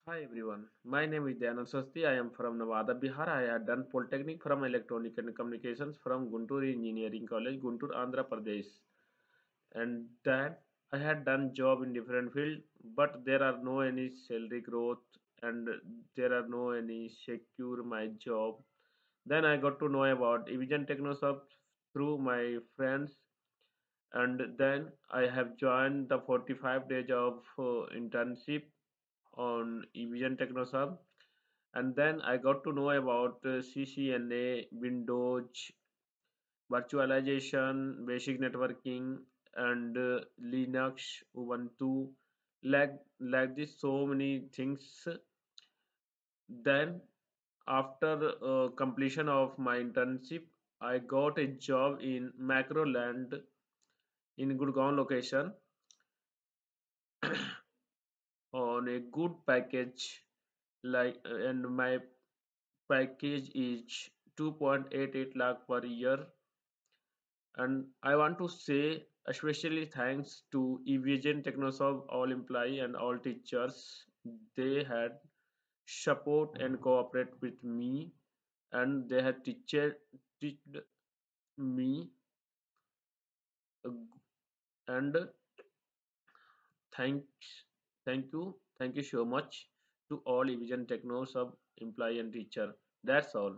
Hi everyone, my name is Dyanand Sarswati. I am from Nawada Bihar. I had done Polytechnic from Electronic and Communications from Guntur Engineering College, Guntur, Andhra Pradesh. And then I had done job in different field, but there are no any salary growth and there are no any secure my job. Then I got to know about Evision Technosoft through my friends, and then I have joined the 45 days of internship on Evision Technosoft, and then I got to know about CCNA, Windows, virtualization, basic networking, and Linux, Ubuntu, like this so many things. Then after completion of my internship, I got a job in Microland in Gurgaon location on a good package, and my package is 2.88 lakh per year. And I want to say especially thanks to Evision Technosoft, all employee and all teachers. They had support and cooperate with me, and they had teach me, uh, and thanks thank you so much to all Evision Technosoft employee and teacher. That's all.